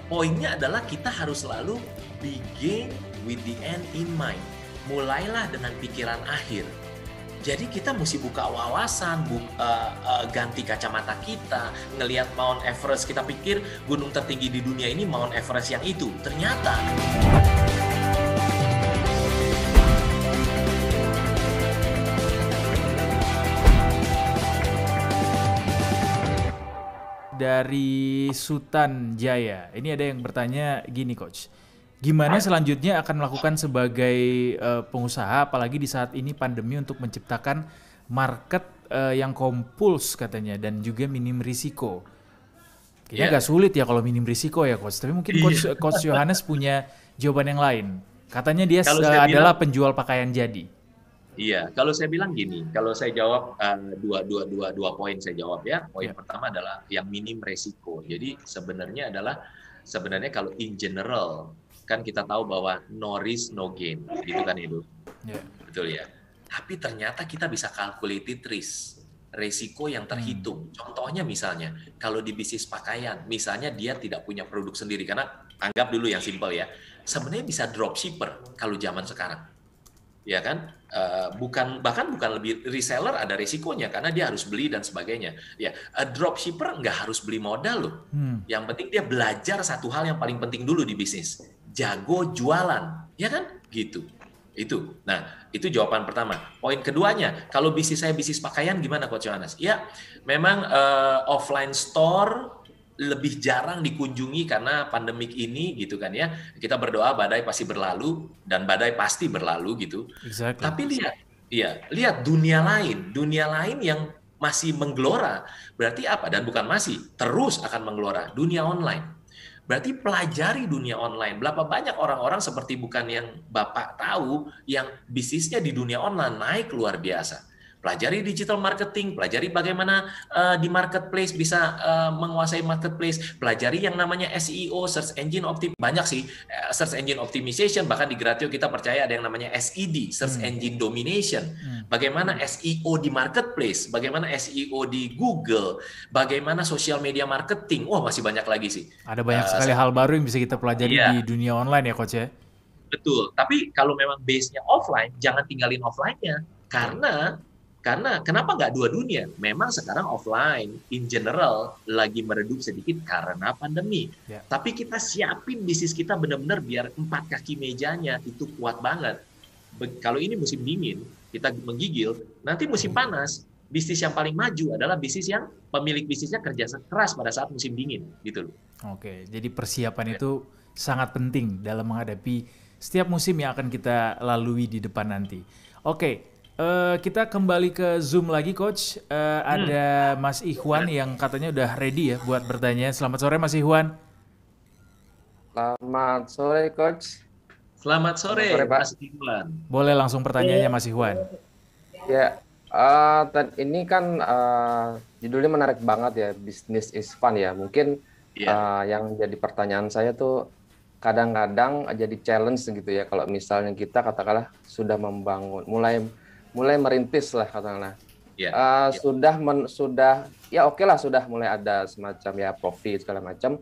Poinnya adalah kita harus selalu begin with the end in mind. Mulailah dengan pikiran akhir. Jadi kita mesti buka wawasan, ganti kacamata kita, ngelihat Mount Everest, kita pikir gunung tertinggi di dunia ini Mount Everest yang itu. Ternyata dari Sultan Jaya. Ini ada yang bertanya gini, Coach. Gimana selanjutnya akan melakukan sebagai pengusaha, apalagi di saat ini pandemi, untuk menciptakan market yang kompuls katanya dan juga minim risiko. Kayaknya agak sulit ya kalau minim risiko ya, Coach. Tapi mungkin Coach Yohanes punya jawaban yang lain. Katanya dia adalah penjual pakaian jadi. Iya, kalau saya bilang gini, kalau saya jawab dua poin saya jawab ya. Poin pertama adalah yang minim resiko. Jadi sebenarnya kalau in general kan kita tahu bahwa no risk no gain, gitu kan itu, betul ya. Tapi ternyata kita bisa calculated risk, resiko yang terhitung. Contohnya misalnya kalau di bisnis pakaian, misalnya dia tidak punya produk sendiri, karena anggap dulu yang simpel ya, sebenarnya bisa dropshipper kalau zaman sekarang. Ya kan, bahkan bukan lebih reseller, ada risikonya karena dia harus beli dan sebagainya. Ya, dropshipper nggak harus beli modal loh. Yang penting dia belajar satu hal yang paling penting dulu di bisnis, jago jualan, ya kan, gitu. Itu. Nah, itu jawaban pertama. Poin keduanya, kalau bisnis saya bisnis pakaian gimana, Coach Yohanes? Ya, memang offline store lebih jarang dikunjungi karena pandemik ini, gitu kan ya. Kita berdoa badai pasti berlalu, dan badai pasti berlalu gitu. Exactly. Tapi lihat dunia lain yang masih menggelora. Berarti apa? Dan bukan masih, terus akan menggelora, dunia online. Berarti pelajari dunia online. Berapa banyak orang-orang seperti bukan yang Bapak tahu yang bisnisnya di dunia online naik luar biasa. Pelajari digital marketing, pelajari bagaimana di marketplace bisa menguasai marketplace, pelajari yang namanya SEO, search engine optimization, banyak sih search engine optimization, bahkan di Gratio kita percaya ada yang namanya SED, search engine domination. Bagaimana SEO di marketplace, bagaimana SEO di Google, bagaimana social media marketing. Wah, masih banyak lagi sih. Ada banyak sekali hal baru yang bisa kita pelajari di dunia online ya, Coach ya. Betul, tapi kalau memang base-nya offline, jangan tinggalin offline-nya. Karena kenapa nggak dua dunia? Memang sekarang offline in general lagi meredup sedikit karena pandemi. Tapi kita siapin bisnis kita benar-benar biar 4 kaki mejanya itu kuat banget. Kalau ini musim dingin, kita menggigil. Nanti musim panas, bisnis yang paling maju adalah bisnis yang pemilik bisnisnya kerja keras pada saat musim dingin, gitu loh. Oke, jadi persiapan itu sangat penting dalam menghadapi setiap musim yang akan kita lalui di depan nanti. Oke. Kita kembali ke Zoom lagi, Coach. Ada Mas Ikhwan yang katanya udah ready ya buat bertanya. Selamat sore, Mas Ikhwan. Selamat sore, Coach. Selamat sore, Mas Ikhwan. Boleh langsung pertanyaannya, Mas Ikhwan. Ya, ini kan judulnya menarik banget ya, Business is Fun ya. Mungkin yang jadi pertanyaan saya tuh kadang-kadang jadi challenge gitu ya. Kalau misalnya kita katakanlah sudah membangun, mulai merintis lah katakanlah, sudah ya oke lah, sudah mulai ada semacam ya profit segala macam,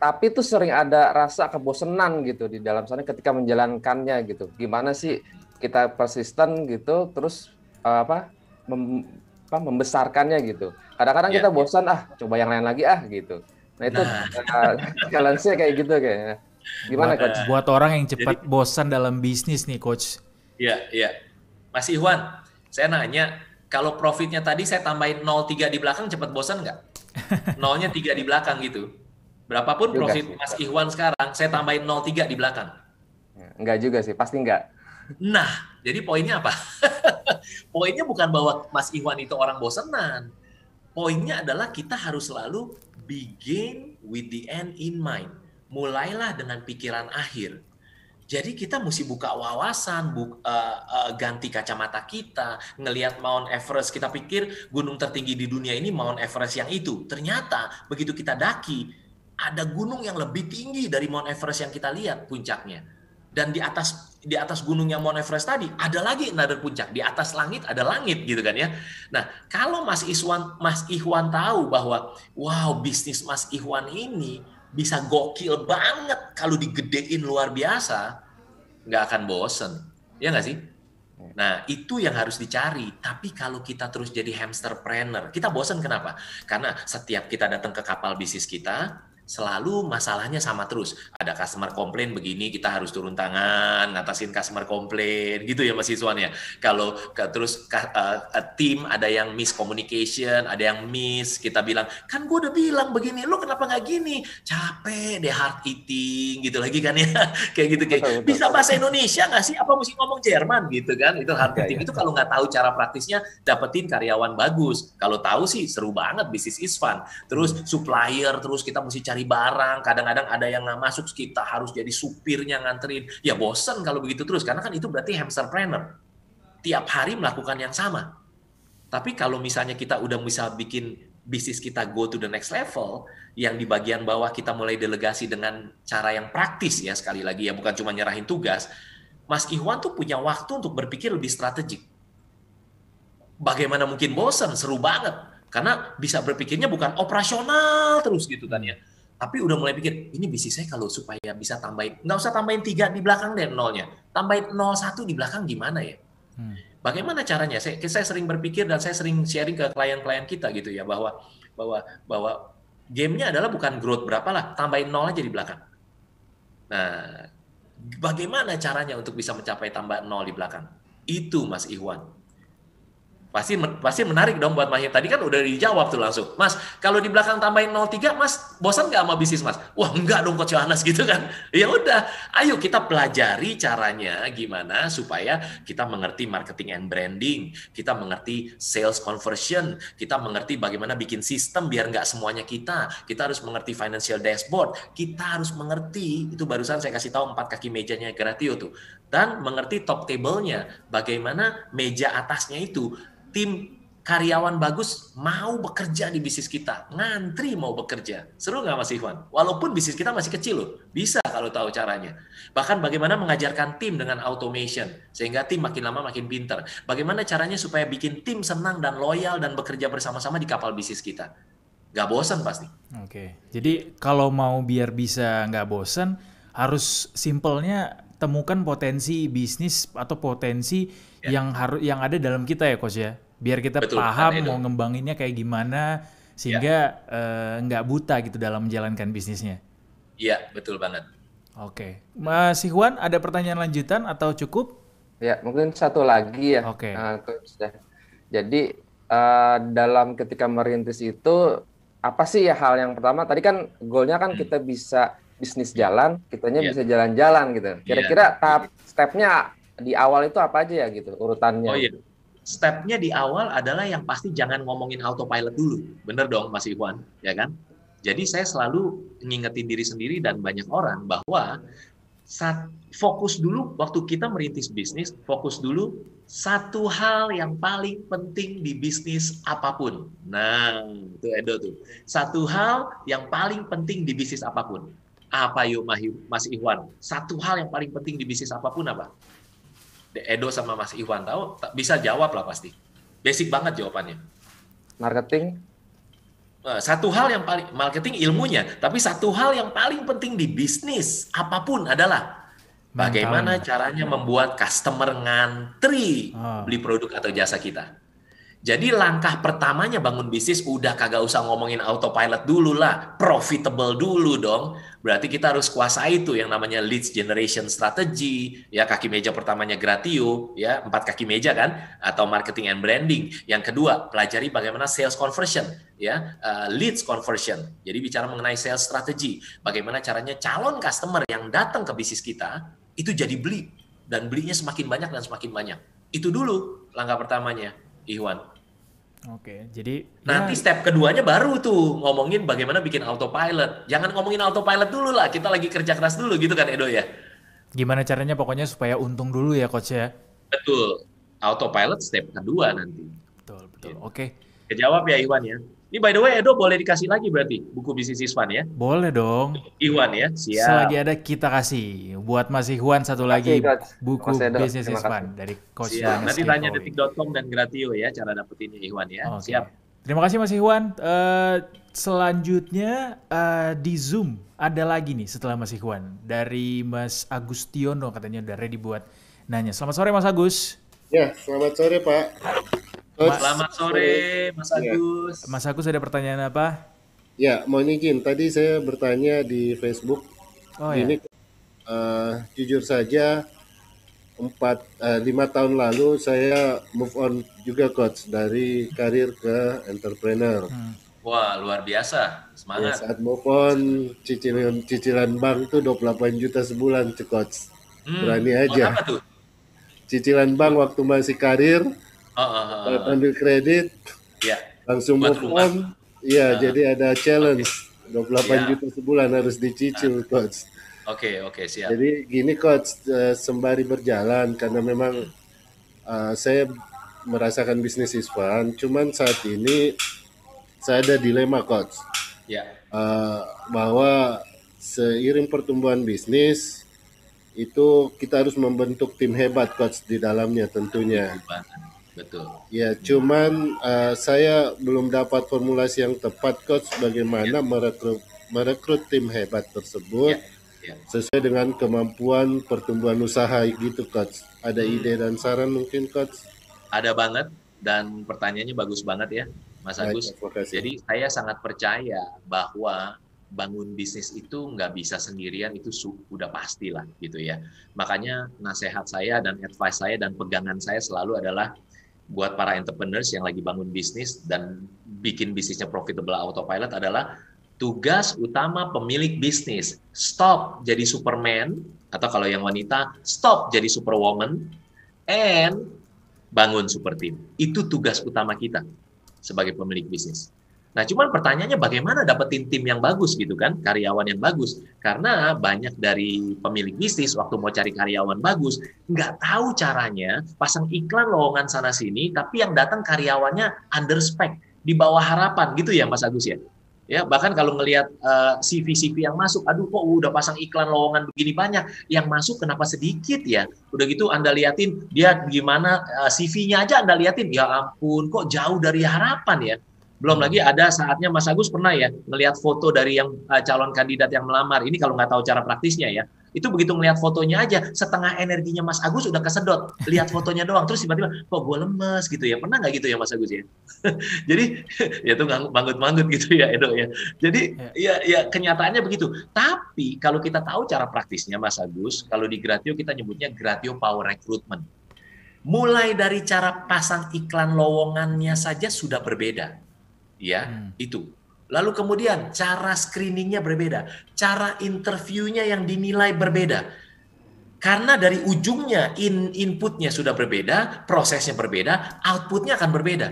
tapi itu sering ada rasa kebosanan gitu di dalam sana ketika menjalankannya gitu. Gimana sih kita persisten gitu, terus membesarkannya gitu. Kadang-kadang kita bosan, coba yang lain lagi gitu. Nah itu challenge-nya kayak gitu kayaknya. Gimana, Coach? Buat orang yang cepat bosan dalam bisnis nih, Coach. Iya. Mas Ikhwan, saya nanya, kalau profitnya tadi saya tambahin 0,3 di belakang, cepat bosan nggak? 0-nya 3 di belakang gitu. Berapapun profit Mas Ikhwan sekarang, saya tambahin 0,3 di belakang. Enggak juga sih, pasti enggak. Nah, jadi poinnya apa? Poinnya bukan bahwa Mas Ikhwan itu orang bosenan. Poinnya adalah kita harus selalu begin with the end in mind. Mulailah dengan pikiran akhir. Jadi kita mesti buka wawasan, ganti kacamata kita, ngelihat Mount Everest, kita pikir gunung tertinggi di dunia ini Mount Everest yang itu. Ternyata begitu kita daki, ada gunung yang lebih tinggi dari Mount Everest yang kita lihat puncaknya. Dan di atas gunung yang Mount Everest tadi ada lagi another puncak, di atas langit ada langit gitu kan ya. Nah, kalau Mas Ikhwan tahu bahwa wow, bisnis Mas Ikhwan ini bisa gokil banget kalau digedein luar biasa, nggak akan bosen. Ya nggak sih? Nah, itu yang harus dicari. Tapi kalau kita terus jadi hamsterpreneur, kita bosen kenapa? Karena setiap kita datang ke kapal bisnis kita, selalu masalahnya sama terus. Ada customer komplain begini, kita harus turun tangan, ngatasin customer komplain, gitu ya Mas Iswan ya. Kalau terus tim ada yang miscommunication, ada yang miss, kita bilang, kan gue udah bilang begini, lo kenapa nggak gini? Capek deh hard eating, gitu lagi kan ya. Kayak gitu, kayak bisa bahasa Indonesia nggak sih? Apa mesti ngomong Jerman gitu kan? Itu hard eating. Itu kalau nggak tahu cara praktisnya, dapetin karyawan bagus. Kalau tahu sih seru banget, bisnis is fun. Terus supplier, terus kita mesti cari barang, kadang-kadang ada yang nggak masuk, kita harus jadi supirnya nganterin. Ya bosen kalau begitu terus, karena kan itu berarti hamsterpreneur. Tiap hari melakukan yang sama. Tapi kalau misalnya kita udah bisa bikin bisnis kita go to the next level, yang di bagian bawah kita mulai delegasi dengan cara yang praktis ya, sekali lagi ya, bukan cuma nyerahin tugas, Mas Ihwan tuh punya waktu untuk berpikir lebih strategik. Bagaimana mungkin bosen, seru banget. Karena bisa berpikirnya bukan operasional terus gitu kan ya. Tapi udah mulai pikir, ini bisnis saya kalau supaya bisa tambahin, nggak usah tambahin 3 di belakang deh nolnya. Tambahin 01 di belakang gimana ya? Bagaimana caranya? Saya sering berpikir dan saya sering sharing ke klien-klien kita gitu ya, bahwa gamenya adalah bukan growth berapa lah, tambahin 0 aja di belakang. Nah, bagaimana caranya untuk bisa mencapai tambah 0 di belakang? Itu Mas Ihwan. Pasti menarik dong buat Mas. Tadi kan udah dijawab tuh langsung. Mas, kalau di belakang tambahin 03, Mas, bosan nggak sama bisnis Mas? Wah, enggak dong Coach Yohanes gitu kan. Ya udah, ayo kita pelajari caranya gimana supaya kita mengerti marketing and branding, kita mengerti sales conversion, kita mengerti bagaimana bikin sistem biar nggak semuanya kita harus mengerti financial dashboard, kita harus mengerti, itu barusan saya kasih tahu 4 kaki mejanya Gratio tuh, dan mengerti top table-nya, bagaimana meja atasnya itu, tim karyawan bagus mau bekerja di bisnis kita, ngantri mau bekerja. Seru nggak Mas Ivan? Walaupun bisnis kita masih kecil loh, bisa kalau tahu caranya. Bahkan bagaimana mengajarkan tim dengan automation, sehingga tim makin lama makin pinter. Bagaimana caranya supaya bikin tim senang dan loyal dan bekerja bersama-sama di kapal bisnis kita. Nggak bosan pasti. Oke, jadi kalau mau biar bisa nggak bosan, harus simpelnya temukan potensi bisnis atau potensi yang ada dalam kita ya Coach ya. Biar kita paham mau ngembanginnya kayak gimana sehingga nggak buta gitu dalam menjalankan bisnisnya. Iya, betul banget. Oke. Mas Ihwan, ada pertanyaan lanjutan atau cukup? Ya, mungkin satu lagi ya. Oke. Jadi dalam ketika merintis itu apa sih ya hal yang pertama? Tadi kan goalnya kan kita bisa bisnis jalan, kitanya bisa jalan-jalan gitu. Kira-kira tahap stepnya di awal itu apa aja ya gitu urutannya? Oh iya. Stepnya di awal adalah yang pasti jangan ngomongin autopilot dulu. Bener dong Mas Iwan, ya kan? Jadi saya selalu ngingetin diri sendiri dan banyak orang bahwa fokus dulu waktu kita merintis bisnis, fokus dulu satu hal yang paling penting di bisnis apapun. Nah, itu Edo tuh. Satu hal yang paling penting di bisnis apapun. Apa yuk Mas Iwan? Satu hal yang paling penting di bisnis apapun apa? Edo sama Mas Iwan tahu, bisa jawab lah pasti. Basic banget jawabannya. Marketing? Satu hal yang paling, marketing ilmunya, tapi satu hal yang paling penting di bisnis apapun adalah bagaimana caranya membuat customer ngantri beli produk atau jasa kita. Jadi langkah pertamanya bangun bisnis udah kagak usah ngomongin autopilot dulu lah, profitable dulu dong. Berarti kita harus kuasai itu yang namanya leads generation strategy, ya kaki meja pertamanya Gratio, ya 4 kaki meja kan, atau marketing and branding. Yang kedua, pelajari bagaimana sales conversion, ya leads conversion. Jadi bicara mengenai sales strategy, bagaimana caranya calon customer yang datang ke bisnis kita itu jadi beli dan belinya semakin banyak dan semakin banyak. Itu dulu langkah pertamanya, Ihwan. Oke, jadi nanti step keduanya baru tuh ngomongin bagaimana bikin autopilot. Jangan ngomongin autopilot dulu lah, kita lagi kerja keras dulu gitu kan Edo ya. Gimana caranya pokoknya supaya untung dulu ya Coach ya. Betul, autopilot step kedua nanti. Betul. Oke. Kejawab ya Iwan ya. Ini by the way Edo boleh dikasih lagi berarti buku bisnis Iswan ya? Boleh dong. Iwan ya, siap. Selagi ada kita kasih. Buat Mas Ihwan satu lagi buku bisnis Iswan dari Coach Yohanes. Nanti tanya detik.com dan Gratio ya cara dapetinnya Ihwan ya. Okay. Siap. Terima kasih Mas Ikhwan. Selanjutnya di Zoom ada lagi nih setelah Mas Ikhwan dari Mas Agustiono, katanya udah ready buat nanya. Selamat sore Mas Agus. Ya, selamat sore Pak. Selamat sore Mas Agus. Mas Agus ada pertanyaan apa? Ya, mohon izin. Tadi saya bertanya di Facebook. Ini jujur saja 5 tahun lalu saya move on juga coach dari karir ke entrepreneur. Wah, luar biasa. Semangat. Ya, saat move on cicilan bank tuh 28 juta sebulan coach. Berani aja. Apa tuh? Cicilan bank waktu masih karir. Ambil kredit. Ya. Langsung Buat move rumah. on. Iya, jadi ada challenge. 28 juta sebulan harus dicicil coach. Oke, siap. Jadi gini coach, sembari berjalan karena memang saya merasakan bisnis is fun, cuman saat ini saya ada dilema coach. Ya. Bahwa seiring pertumbuhan bisnis itu kita harus membentuk tim hebat coach di dalamnya tentunya. Betul. Ya, cuman saya belum dapat formulasi yang tepat coach bagaimana merekrut tim hebat tersebut. Sesuai dengan kemampuan pertumbuhan usaha gitu coach. Ada ide dan saran mungkin coach? Ada banget, dan pertanyaannya bagus banget ya Mas Agus. Jadi saya sangat percaya bahwa bangun bisnis itu nggak bisa sendirian, itu udah pastilah gitu ya. Makanya nasihat saya dan advice saya dan pegangan saya selalu adalah buat para entrepreneurs yang lagi bangun bisnis dan bikin bisnisnya profitable autopilot adalah tugas utama pemilik bisnis, stop jadi Superman, atau kalau yang wanita, stop jadi Superwoman, and bangun super team. Itu tugas utama kita sebagai pemilik bisnis. Nah, cuman pertanyaannya bagaimana dapetin tim yang bagus gitu kan, karyawan yang bagus. Karena banyak dari pemilik bisnis waktu mau cari karyawan bagus, nggak tahu caranya, pasang iklan lowongan sana-sini, tapi yang datang karyawannya under spec, di bawah harapan gitu ya Mas Agus ya. Ya, bahkan kalau ngelihat CV-CV yang masuk, aduh kok udah pasang iklan lowongan begini banyak, yang masuk kenapa sedikit ya? Udah gitu Anda liatin dia gimana, CV-nya aja Anda liatin, ya ampun kok jauh dari harapan ya. Belum lagi ada saatnya Mas Agus pernah ya ngelihat foto dari yang calon kandidat yang melamar. Ini kalau nggak tahu cara praktisnya ya. Itu begitu ngelihat fotonya aja, setengah energinya Mas Agus udah kesedot. Lihat fotonya doang, terus tiba-tiba, kok gue lemes gitu ya. Pernah nggak gitu ya Mas Agus ya? Jadi, ya itu manggut-manggut gitu ya Edo ya. Jadi, ya kenyataannya begitu. Tapi, kalau kita tahu cara praktisnya Mas Agus, kalau di Gratio kita nyebutnya Gratio Power Recruitment. Mulai dari cara pasang iklan lowongannya saja sudah berbeda. Ya, itu. Lalu kemudian cara screeningnya berbeda, cara interviewnya yang dinilai berbeda. Karena dari ujungnya inputnya sudah berbeda, prosesnya berbeda, outputnya akan berbeda.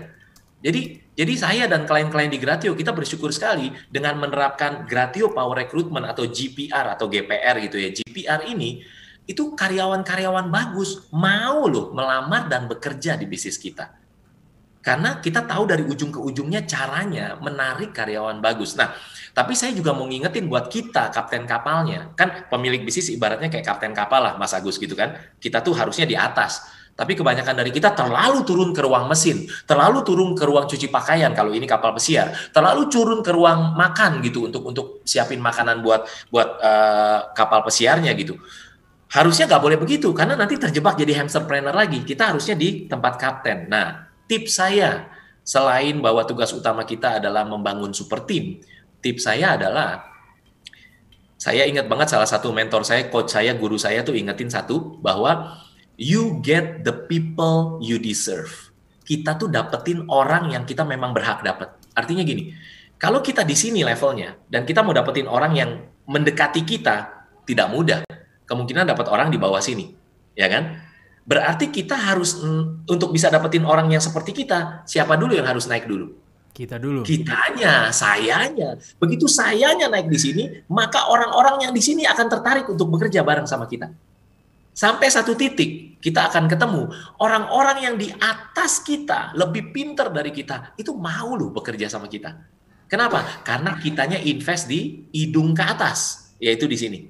Jadi saya dan klien-klien di Gratio kita bersyukur sekali dengan menerapkan Gratio Power Recruitment atau GPR atau GPR gitu ya. GPR ini itu karyawan-karyawan bagus mau loh melamar dan bekerja di bisnis kita. Karena kita tahu dari ujung ke ujungnya caranya menarik karyawan bagus. Nah, tapi saya juga mau ngingetin buat kita, kapten kapalnya. Kan pemilik bisnis ibaratnya kayak kapten kapal lah, Mas Agus gitu kan. Kita tuh harusnya di atas. Tapi kebanyakan dari kita terlalu turun ke ruang mesin, terlalu turun ke ruang cuci pakaian kalau ini kapal pesiar, terlalu turun ke ruang makan gitu untuk siapin makanan buat kapal pesiarnya gitu. Harusnya nggak boleh begitu, karena nanti terjebak jadi hamsterpreneur lagi. Kita harusnya di tempat kapten. Nah, tips saya, selain bahwa tugas utama kita adalah membangun super team, tips saya adalah, saya ingat banget salah satu mentor saya, coach saya, guru saya tuh ingetin satu, bahwa you get the people you deserve. Kita tuh dapetin orang yang kita memang berhak dapet. Artinya gini, kalau kita di sini levelnya, dan kita mau dapetin orang yang mendekati kita, tidak mudah. Kemungkinan dapat orang di bawah sini, ya kan? Berarti kita harus, untuk bisa dapetin orang yang seperti kita, siapa dulu yang harus naik dulu? Kita dulu. Kitanya, sayanya. Begitu sayanya naik di sini, maka orang-orang yang di sini akan tertarik untuk bekerja bareng sama kita. Sampai satu titik, kita akan ketemu orang-orang yang di atas kita, lebih pintar dari kita, itu mau loh bekerja sama kita. Kenapa? Karena kitanya invest di hidung ke atas, yaitu di sini.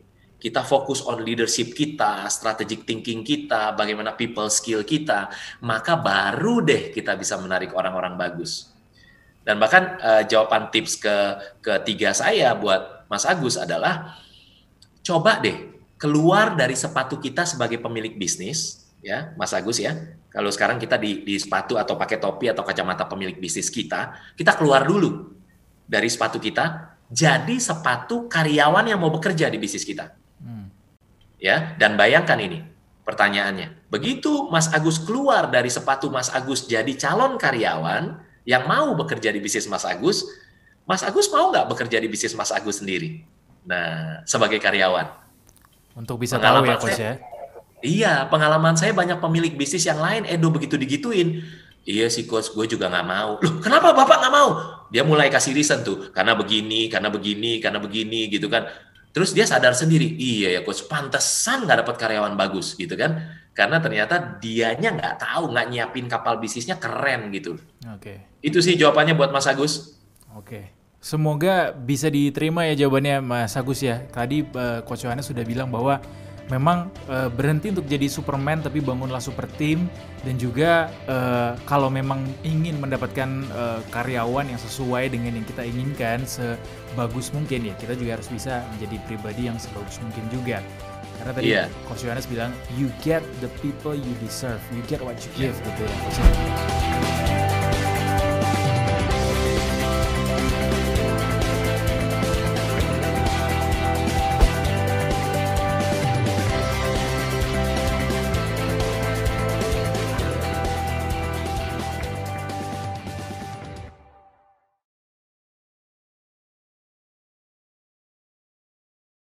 Kita fokus on leadership kita, strategic thinking kita, bagaimana people skill kita, maka baru deh kita bisa menarik orang-orang bagus. Dan bahkan jawaban tips ketiga saya buat Mas Agus adalah coba deh keluar dari sepatu kita sebagai pemilik bisnis, ya Mas Agus ya. Kalau sekarang kita di sepatu atau pakai topi atau kacamata pemilik bisnis kita keluar dulu dari sepatu kita, jadi sepatu karyawan yang mau bekerja di bisnis kita. Ya, dan bayangkan ini pertanyaannya. Begitu Mas Agus keluar dari sepatu Mas Agus jadi calon karyawan yang mau bekerja di bisnis Mas Agus mau nggak bekerja di bisnis Mas Agus sendiri? Nah, sebagai karyawan. Untuk bisa tahu ya, Coach ya. Iya, pengalaman saya banyak pemilik bisnis yang lain, Edo begitu digituin. Iya sih Coach, gue juga nggak mau. Loh, kenapa Bapak nggak mau? Dia mulai kasih reason tuh, karena begini gitu kan. Terus dia sadar sendiri, iya ya Coach, pantesan nggak dapat karyawan bagus gitu kan. Karena ternyata dianya nggak tahu, nggak nyiapin kapal bisnisnya keren gitu. Oke. Itu sih jawabannya buat Mas Agus. Oke. Semoga bisa diterima ya jawabannya Mas Agus ya. Tadi Coach Yohanes sudah bilang bahwa memang berhenti untuk jadi Superman tapi bangunlah super team, dan juga kalau memang ingin mendapatkan karyawan yang sesuai dengan yang kita inginkan sebagus mungkin ya, kita juga harus bisa menjadi pribadi yang sebagus mungkin juga. Karena tadi Coach Yohanes bilang you get the people you deserve, you get what you give gitu ya.